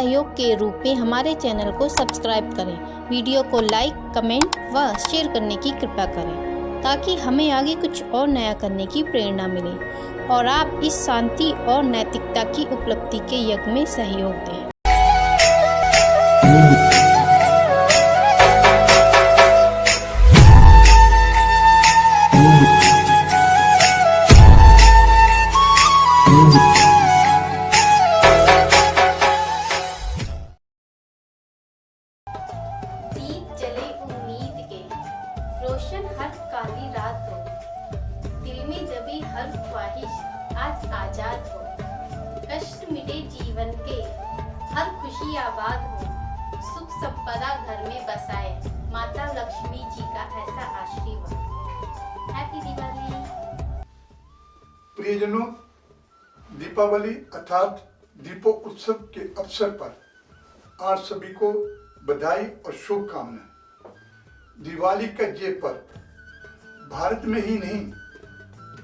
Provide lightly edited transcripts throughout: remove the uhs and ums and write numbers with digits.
सहयोग के रूप में हमारे चैनल को सब्सक्राइब करें, वीडियो को लाइक, कमेंट व शेयर करने की कृपा करें ताकि हमें आगे कुछ और नया करने की प्रेरणा मिले और आप इस शांति और नैतिकता की उपलब्धि के यज्ञ में सहयोग दें। दीप जले उम्मीद के, रोशन हर काली रात हो, दिल में दबी हर ख्वाहिश आज आजाद हो, कष्ट मिटे जीवन के, हर खुशी आबाद हो, सुख संपदा घर में बसाए, माता लक्ष्मी जी का ऐसा आशीर्वाद। हैप्पी दिवाली। प्रियजनों, दीपावली अर्थात दीपों उत्सव के अवसर पर आज सभी को बधाई और शुभकामनाएं। दिवाली का ये पर्व भारत में ही नहीं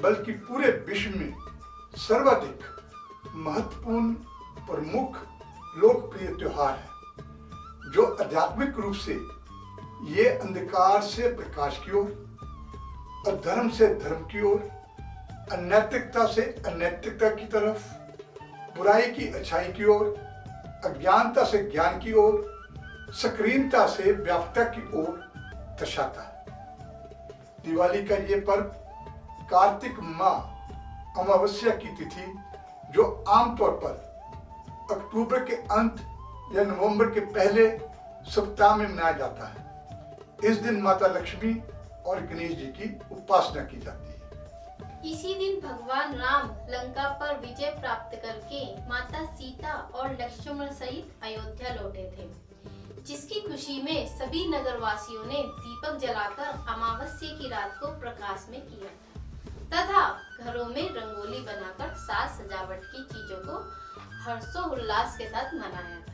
बल्कि पूरे विश्व में सर्वाधिक महत्वपूर्ण प्रमुख लोकप्रिय त्योहार है, जो आध्यात्मिक रूप से ये अंधकार से प्रकाश की ओर, अधर्म से धर्म की ओर, अनैतिकता से अनैतिकता की तरफ, बुराई की अच्छाई की ओर, अज्ञानता से ज्ञान की ओर, सक्रियता से व्यापकता की ओर दर्शाता है। दिवाली का ये पर्व कार्तिक माह अमावस्या की तिथि, जो आमतौर पर अक्टूबर के अंत या नवंबर के पहले सप्ताह में मनाया जाता है। इस दिन माता लक्ष्मी और गणेश जी की उपासना की जाती है। इसी दिन भगवान राम लंका पर विजय प्राप्त करके माता सीता और लक्ष्मण सहित अयोध्या लौटे थे, जिसकी खुशी में सभी नगरवासियों ने दीपक जलाकर अमावस्या की रात को प्रकाश में किया तथा घरों में रंगोली बनाकर साज सजावट की चीजों को हर्षोल्लास के साथ मनाया था।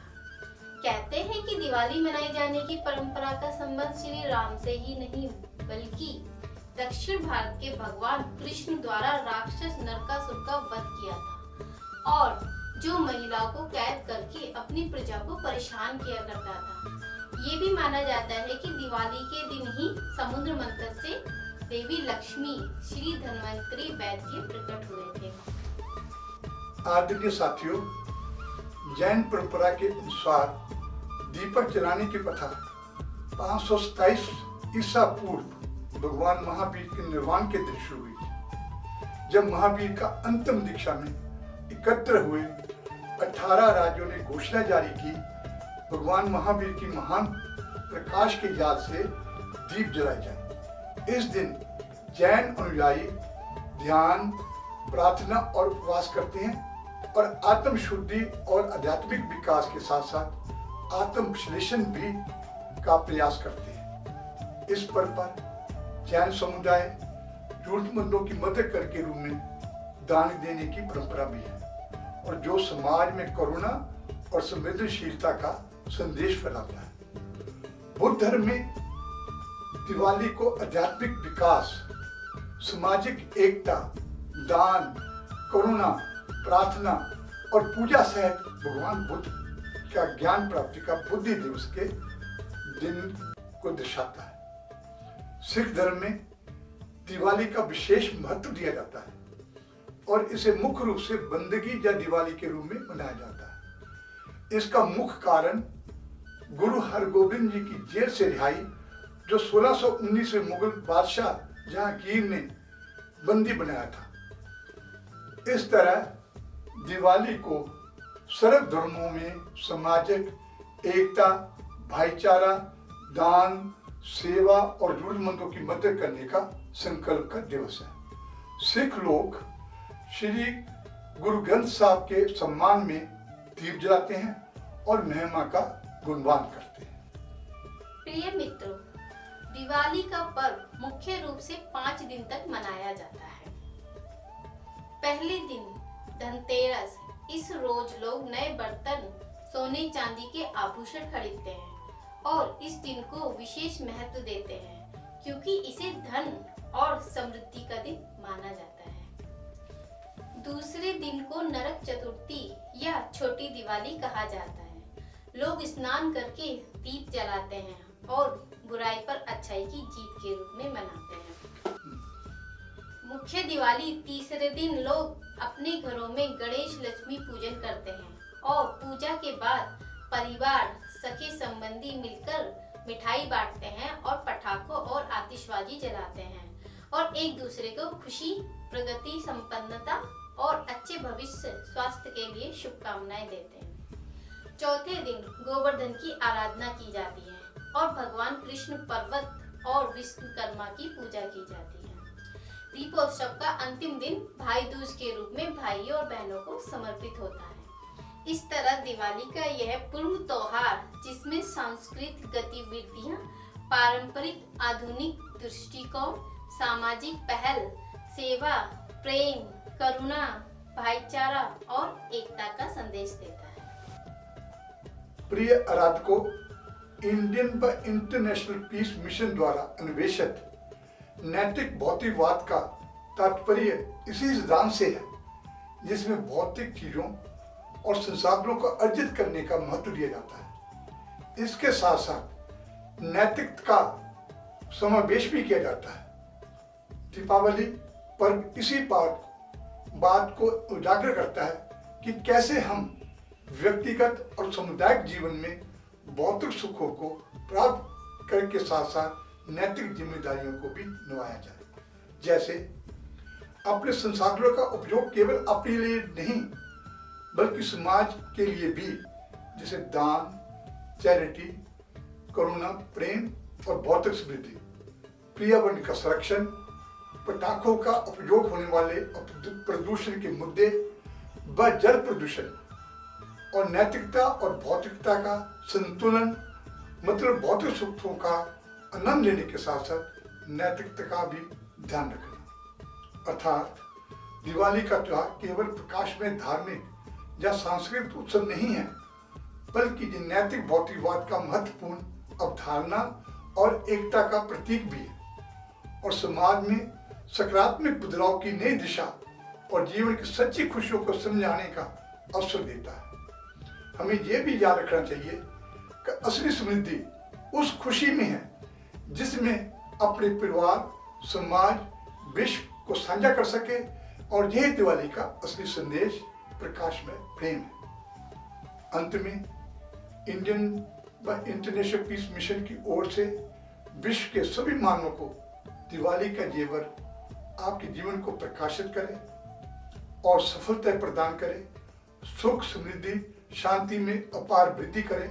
कहते हैं कि दिवाली मनाई जाने की परंपरा का संबंध श्री राम से ही नहीं बल्कि दक्षिण भारत के भगवान कृष्ण द्वारा राक्षस नरकासुर का वध किया था और जो महिलाओं को कैद करके अपनी प्रजा को परेशान किया करता था। ये भी माना जाता है कि दिवाली के दिन ही समुद्र मंथन से देवी लक्ष्मी श्री धन्वंतरी वैद्य प्रकट हुए थे। आदरणीय साथियों, जैन परंपरा के अनुसार दीपक जलाने की प्रथा 527 ईसा पूर्व भगवान महावीर के निर्वाण के दिन शुरू हुई थी, जब महावीर का अंतिम दीक्षा में एकत्र हुए 18 राज्यों ने घोषणा जारी की, भगवान महावीर की महान प्रकाश के याद से दीप जलाए जाए। इस दिन जैन अनुयायी ध्यान, प्रार्थना और उपवास करते हैं और आत्म शुद्धि और आध्यात्मिक विकास के साथ साथ आत्म विश्लेषण भी का प्रयास करते हैं। इस पर्व पर जैन समुदाय जरूरतमंदों की मदद करके रूप में दान देने की परंपरा भी है और जो समाज में करुणा और संवेदनशीलता का संदेश फैलाता है। बुद्ध धर्म में दिवाली को आध्यात्मिक विकास, सामाजिक एकता, दान, करुणा, प्रार्थना और पूजा सहित भगवान बुद्ध का ज्ञान प्राप्ति का बुद्धि दिवस के दिन को दर्शाता है। सिख धर्म में दिवाली का विशेष महत्व दिया जाता है और इसे मुख्य रूप से बंदगी या दिवाली के रूप में मनाया जाता है। इसका मुख्य कारण गुरु हरगोबिंद जी की जेल से रिहाई, जो 1619 में मुगल बादशाह जहांगीर ने बंदी बनाया था। इस तरह दिवाली को सर्व धर्मों में सामाजिक एकता, भाईचारा, दान, सेवा और जरूरतमंदों की मदद करने का संकल्प का दिवस है। सिख लोग श्री गुरु ग्रंथ साहब के सम्मान में दीप जलाते हैं और महिमा का गुणगान करते हैं। प्रिय मित्रों, दिवाली का पर्व मुख्य रूप से 5 दिन तक मनाया जाता है। पहले दिन धनतेरस। इस रोज लोग नए बर्तन, सोने चांदी के आभूषण खरीदते हैं और इस दिन को विशेष महत्व देते हैं क्योंकि इसे धन और समृद्धि का दिन माना जाता है। दूसरे दिन को नरक चतुर्थी या छोटी दिवाली कहा जाता है लोग स्नान करके दीप जलाते हैं और बुराई पर अच्छाई की जीत के रूप में मनाते हैं। मुख्य दिवाली तीसरे दिन लोग अपने घरों में गणेश लक्ष्मी पूजन करते हैं और पूजा के बाद परिवार सखे संबंधी मिलकर मिठाई बांटते हैं और पटाखों और आतिशबाजी जलाते हैं और एक दूसरे को खुशी, प्रगति, संपन्नता और अच्छे भविष्य स्वास्थ्य के लिए शुभकामनाएं देते हैं। चौथे दिन गोवर्धन की आराधना की जाती है और भगवान कृष्ण, पर्वत और विश्वकर्मा की पूजा की जाती है। दीपोत्सव का अंतिम दिन भाई दूज के रूप में भाइयों और बहनों को समर्पित होता है। इस तरह दिवाली का यह पूर्व त्योहार, जिसमें सांस्कृतिक गतिविधियां, पारंपरिक आधुनिक दृष्टिकोण, सामाजिक पहल, सेवा, प्रेम, करुणा, भाईचारा और एकता का संदेश देता है। प्रिय आराधकों, इंडियन व इंटरनेशनल पीस मिशन द्वारा अन्वेषित नैतिक भौतिकवाद का तात्पर्य इसी सिद्धांत से है, जिसमें भौतिक चीजों और संसाधनों को अर्जित करने का महत्व दिया जाता है। इसके साथ साथ नैतिकता का समावेश भी किया जाता है। दीपावली पर्व इसी बात को उजागर करता है कि कैसे हम व्यक्तिगत और सामुदायिक जीवन में भौतिक सुखों को प्राप्त करने के साथ साथ नैतिक जिम्मेदारियों को भी निभाया जाए। जैसे अपने संसाधनों का उपयोग केवल अपने लिए नहीं बल्कि समाज के लिए भी, जैसे दान, चैरिटी, करुणा, प्रेम और भौतिक समृद्धि, पर्यावरण का संरक्षण, पटाखों का उपयोग होने वाले प्रदूषण के मुद्दे व जल प्रदूषण और नैतिकता और भौतिकता का संतुलन, मतलब भौतिक सुखों का आनंद लेने के साथ साथ नैतिकता का भी ध्यान रखना। अर्थात दिवाली का त्योहार केवल प्रकाश में धार्मिक या सांस्कृतिक उत्सव नहीं है, बल्कि ये नैतिक भौतिकवाद का महत्वपूर्ण अवधारणा और एकता का प्रतीक भी है और समाज में सकारात्मक बदलाव की नई दिशा और जीवन की सच्ची खुशियों को समझाने का अवसर देता है। हमें यह भी याद रखना चाहिए कि असली समृद्धि उस खुशी में है जिसमें अपने परिवार, समाज, विश्व को साझा कर सके, और यह दिवाली का असली संदेश प्रकाश में प्रेम है। अंत में इंडियन व इंटरनेशनल पीस मिशन की ओर से विश्व के सभी मानवों को दिवाली का जेवर आपके जीवन को प्रकाशित करे और सफलता प्रदान करे, सुख, समृद्धि, शांति में अपार वृद्धि करे,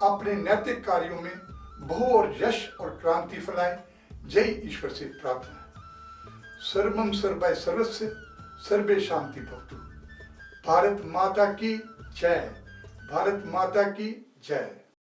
अपने नैतिक कार्यों में बहु और यश और क्रांति फैलाए। जय ईश्वर से प्रार्थना है। सर्वम सर्वै सर्वस्य सर्वे शांति भवतु। भारत माता की जय। भारत माता की जय।